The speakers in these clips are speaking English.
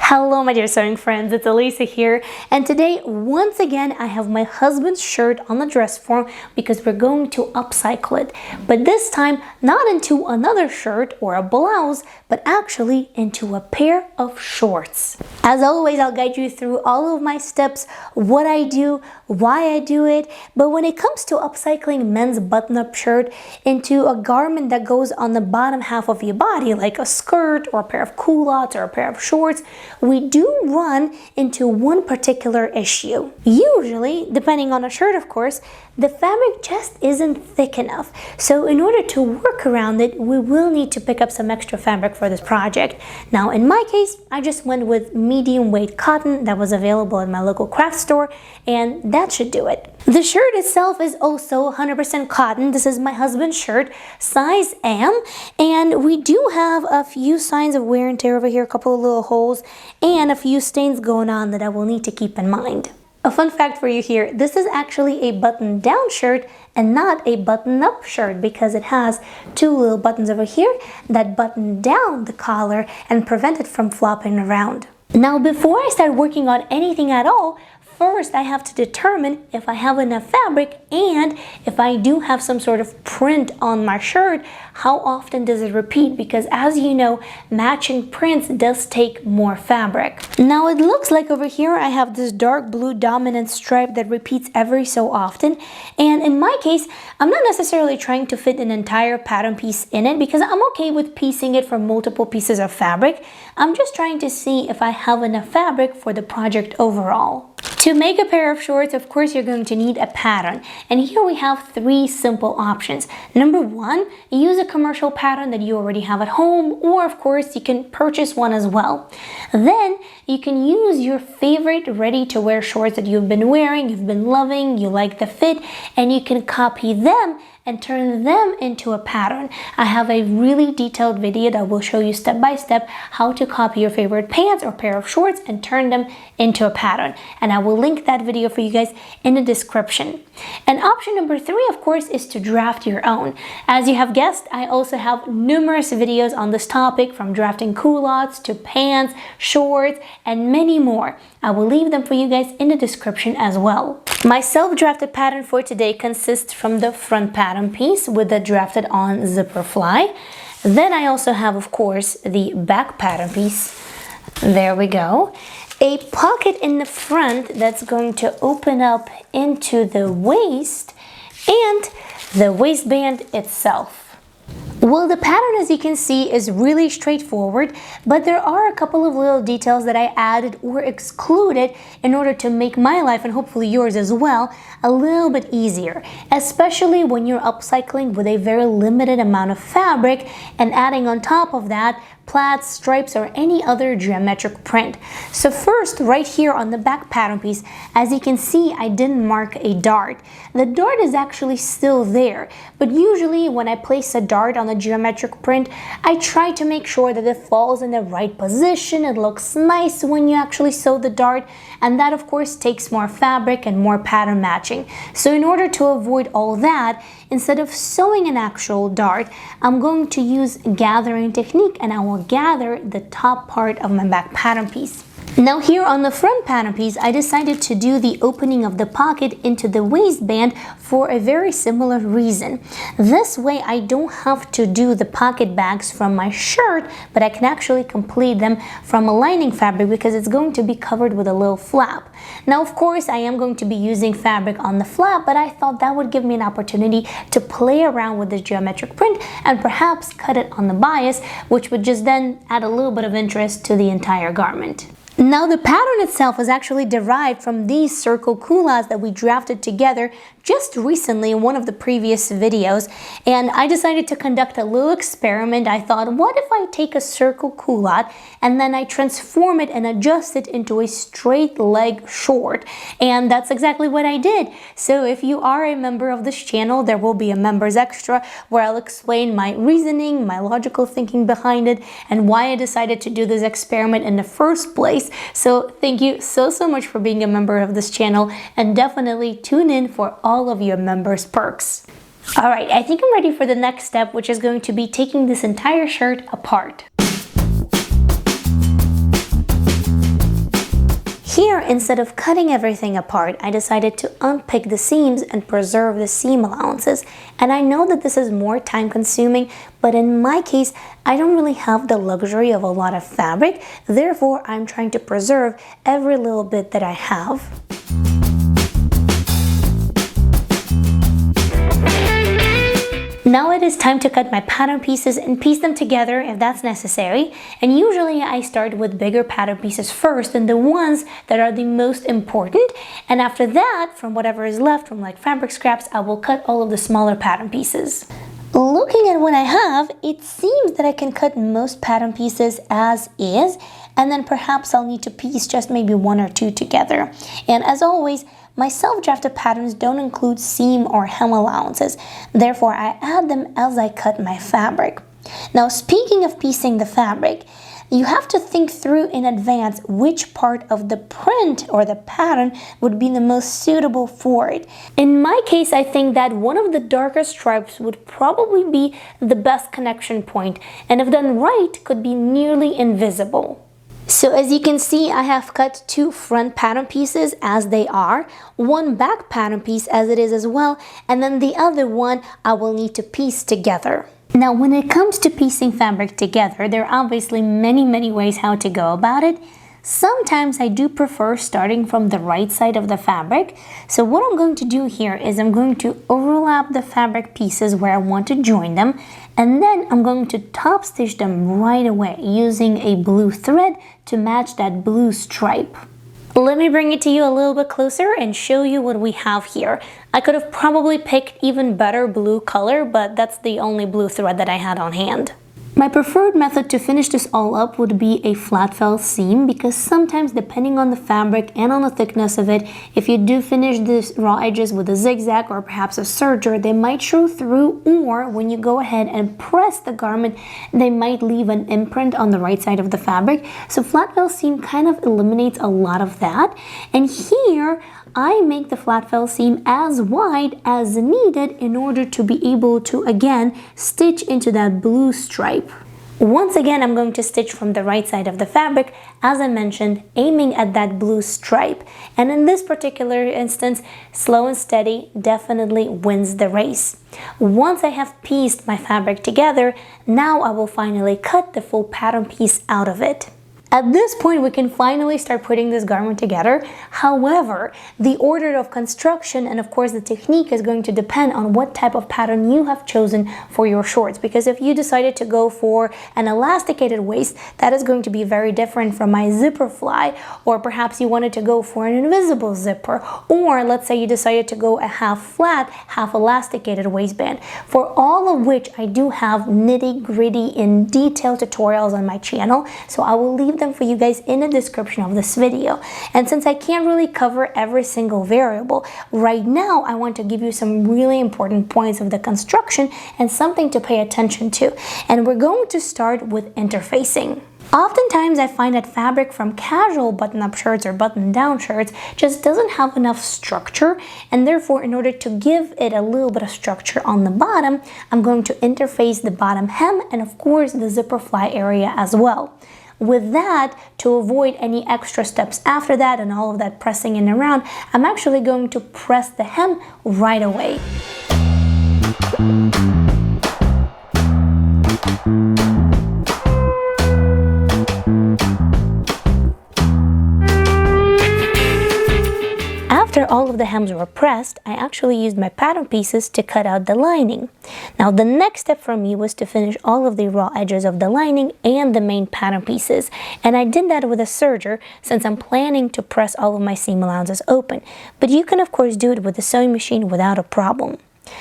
Hello my dear sewing friends, it's Alisa here, and today once again I have my husband's shirt on the dress form because we're going to upcycle it, but this time not into another shirt or a blouse, but actually into a pair of shorts. As always, I'll guide you through all of my steps, what I do, why I do it, but when it comes to upcycling men's button-up shirt into a garment that goes on the bottom half of your body, like a skirt or a pair of culottes or a pair of shorts, we do run into one particular issue. Usually, depending on a shirt of course, the fabric just isn't thick enough. So in order to work around it, we will need to pick up some extra fabric for this project. Now in my case, I just went with medium weight cotton that was available at my local craft store, and that should do it. The shirt itself is also 100% cotton. This is my husband's shirt, size M, and we do have a few signs of wear and tear over here, a couple of little holes, and a few stains going on that I will need to keep in mind. A fun fact for you here, this is actually a button-down shirt and not a button-up shirt because it has two little buttons over here that button down the collar and prevent it from flopping around. Now before I start working on anything at all, first, I have to determine if I have enough fabric and if I do have some sort of print on my shirt, how often does it repeat? Because as you know, matching prints does take more fabric. Now it looks like over here I have this dark blue dominant stripe that repeats every so often. And in my case, I'm not necessarily trying to fit an entire pattern piece in it because I'm okay with piecing it from multiple pieces of fabric. I'm just trying to see if I have enough fabric for the project overall. To make a pair of shorts, of course, you're going to need a pattern. And here we have three simple options. Number one, use a commercial pattern that you already have at home, or of course, you can purchase one as well. Then you can use your favorite ready-to-wear shorts that you've been wearing, you've been loving, you like the fit, and you can copy them and turn them into a pattern. I have a really detailed video that will show you step by step how to copy your favorite pants or pair of shorts and turn them into a pattern. And I will link that video for you guys in the description. And option number three, of course, is to draft your own. As you have guessed, I also have numerous videos on this topic, from drafting culottes to pants, shorts, and many more. I will leave them for you guys in the description as well. My self-drafted pattern for today consists from the front pattern piece with the drafted on zipper fly. Then I also have, of course, the back pattern piece. There we go. A pocket in the front that's going to open up into the waist and the waistband itself. Well, the pattern, as you can see, is really straightforward, but there are a couple of little details that I added or excluded in order to make my life, and hopefully yours as well, a little bit easier, especially when you're upcycling with a very limited amount of fabric and adding on top of that plaids, stripes, or any other geometric print. So first, right here on the back pattern piece, as you can see, I didn't mark a dart. The dart is actually still there, but usually when I place a dart on a geometric print, I try to make sure that it falls in the right position, it looks nice when you actually sew the dart, and that of course takes more fabric and more pattern matching. So in order to avoid all that, instead of sewing an actual dart, I'm going to use gathering technique, and I will gather the top part of my back pattern piece. Now here on the front pattern piece, I decided to do the opening of the pocket into the waistband for a very similar reason. This way I don't have to do the pocket bags from my shirt, but I can actually complete them from a lining fabric because it's going to be covered with a little flap. Now of course I am going to be using fabric on the flap, but I thought that would give me an opportunity to play around with this geometric print and perhaps cut it on the bias, which would just then add a little bit of interest to the entire garment. Now the pattern itself is actually derived from these circle culottes that we drafted together just recently in one of the previous videos, and I decided to conduct a little experiment. I thought, what if I take a circle culotte and then I transform it and adjust it into a straight leg short? And that's exactly what I did. So if you are a member of this channel, there will be a members extra where I'll explain my reasoning, my logical thinking behind it, and why I decided to do this experiment in the first place. So thank you so much for being a member of this channel, and definitely tune in for all of your members' perks. Alright, I think I'm ready for the next step, which is going to be taking this entire shirt apart. Here, instead of cutting everything apart, I decided to unpick the seams and preserve the seam allowances. And I know that this is more time consuming, but in my case, I don't really have the luxury of a lot of fabric. Therefore, I'm trying to preserve every little bit that I have. Now it is time to cut my pattern pieces and piece them together if that's necessary. And usually I start with bigger pattern pieces first and the ones that are the most important. And after that, from whatever is left from like fabric scraps, I will cut all of the smaller pattern pieces. Looking at what I have, it seems that I can cut most pattern pieces as is, and then perhaps I'll need to piece just maybe one or two together. And as always, my self-drafted patterns don't include seam or hem allowances, therefore I add them as I cut my fabric. Now, speaking of piecing the fabric, you have to think through in advance which part of the print or the pattern would be the most suitable for it. In my case, I think that one of the darker stripes would probably be the best connection point, and if done right, could be nearly invisible. So as you can see, I have cut two front pattern pieces as they are, one back pattern piece as it is as well, and then the other one I will need to piece together. Now, when it comes to piecing fabric together, there are obviously many ways how to go about it. Sometimes I do prefer starting from the right side of the fabric. So what I'm going to do here is I'm going to overlap the fabric pieces where I want to join them, and then I'm going to top stitch them right away using a blue thread to match that blue stripe. Let me bring it to you a little bit closer and show you what we have here. I could have probably picked even better blue color, but that's the only blue thread that I had on hand. My preferred method to finish this all up would be a flat fell seam, because sometimes depending on the fabric and on the thickness of it, if you do finish the raw edges with a zigzag or perhaps a serger, they might show through, or when you go ahead and press the garment, they might leave an imprint on the right side of the fabric. So flat fell seam kind of eliminates a lot of that. And here, I make the flat fell seam as wide as needed in order to be able to, again, stitch into that blue stripe. Once again, I'm going to stitch from the right side of the fabric, as I mentioned, aiming at that blue stripe. And in this particular instance, slow and steady definitely wins the race. Once I have pieced my fabric together, now I will finally cut the full pattern piece out of it. At this point, we can finally start putting this garment together. However, the order of construction and of course the technique is going to depend on what type of pattern you have chosen for your shorts. Because if you decided to go for an elasticated waist, that is going to be very different from my zipper fly, or perhaps you wanted to go for an invisible zipper, or let's say you decided to go a half flat, half elasticated waistband, for all of which I do have nitty-gritty in detail tutorials on my channel, so I will leave them for you guys in the description of this video. And since I can't really cover every single variable, right now I want to give you some really important points of the construction and something to pay attention to. And we're going to start with interfacing. Oftentimes I find that fabric from casual button-up shirts or button-down shirts just doesn't have enough structure, and therefore in order to give it a little bit of structure on the bottom, I'm going to interface the bottom hem and of course the zipper fly area as well. With that, to avoid any extra steps after that and all of that pressing in around, I'm actually going to press the hem right away. After all of the hems were pressed, I actually used my pattern pieces to cut out the lining. Now the next step for me was to finish all of the raw edges of the lining and the main pattern pieces, and I did that with a serger since I'm planning to press all of my seam allowances open, but you can of course do it with the sewing machine without a problem.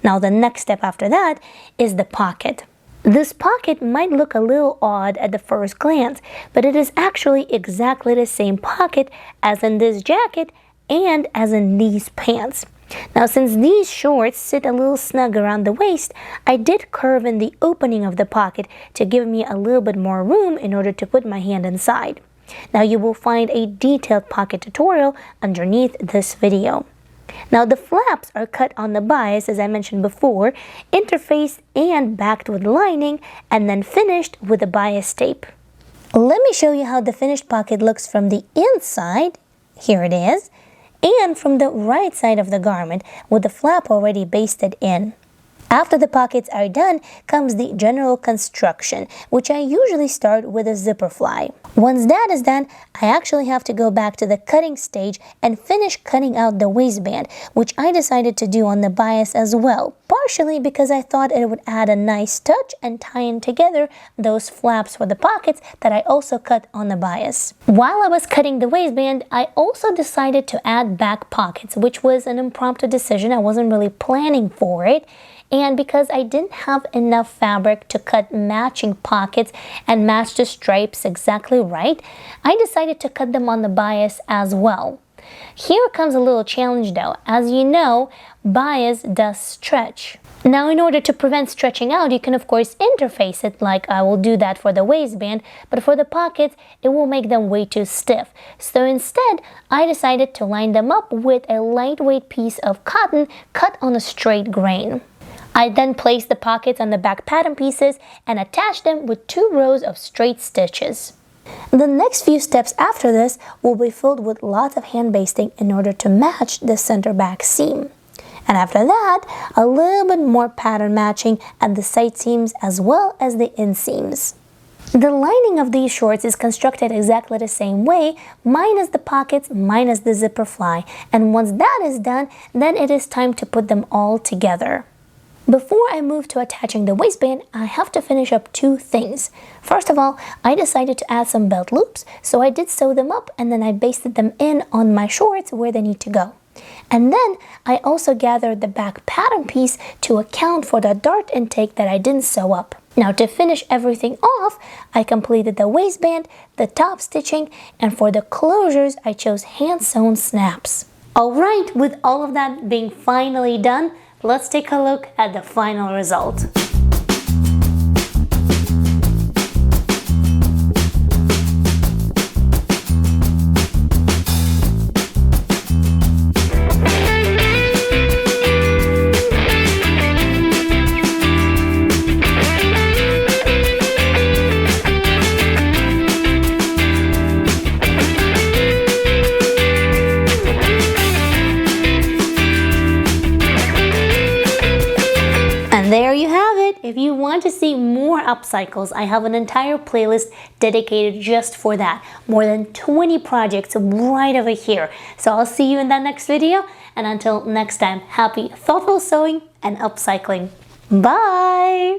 Now the next step after that is the pocket. This pocket might look a little odd at the first glance, but it is actually exactly the same pocket as in this jacket and as in these pants. Now since these shorts sit a little snug around the waist, I did curve in the opening of the pocket to give me a little bit more room in order to put my hand inside. Now you will find a detailed pocket tutorial underneath this video. Now the flaps are cut on the bias, as I mentioned before, interfaced and backed with lining, and then finished with a bias tape. Let me show you how the finished pocket looks from the inside. here it is, and from the right side of the garment with the flap already basted in. After the pockets are done comes the general construction, which I usually start with a zipper fly. Once that is done, I actually have to go back to the cutting stage and finish cutting out the waistband, which I decided to do on the bias as well, partially because I thought it would add a nice touch and tie in together those flaps for the pockets that I also cut on the bias. While I was cutting the waistband, I also decided to add back pockets, which was an impromptu decision. I wasn't really planning for it. And because I didn't have enough fabric to cut matching pockets and match the stripes exactly right, I decided to cut them on the bias as well. Here comes a little challenge though. As you know, bias does stretch. Now, in order to prevent stretching out, you can of course interface it like I will do that for the waistband, but for the pockets, it will make them way too stiff. So instead, I decided to line them up with a lightweight piece of cotton cut on a straight grain. I then placed the pockets on the back pattern pieces and attached them with 2 rows of straight stitches. The next few steps after this will be filled with lots of hand basting in order to match the center back seam. And after that, a little bit more pattern matching at the side seams as well as the inseams. The lining of these shorts is constructed exactly the same way, minus the pockets, minus the zipper fly. And once that is done, then it is time to put them all together. Before I move to attaching the waistband, I have to finish up 2 things. First of all, I decided to add some belt loops, so I did sew them up and then I basted them in on my shorts where they need to go. And then I also gathered the back pattern piece to account for the dart intake that I didn't sew up. Now, to finish everything off, I completed the waistband, the top stitching, and for the closures, I chose hand-sewn snaps. Alright, with all of that being finally done, let's take a look at the final result. And there you have it. If you want to see more upcycles, I have an entire playlist dedicated just for that. More than 20 projects right over here. So I'll see you in that next video. And until next time, happy thoughtful sewing and upcycling. Bye!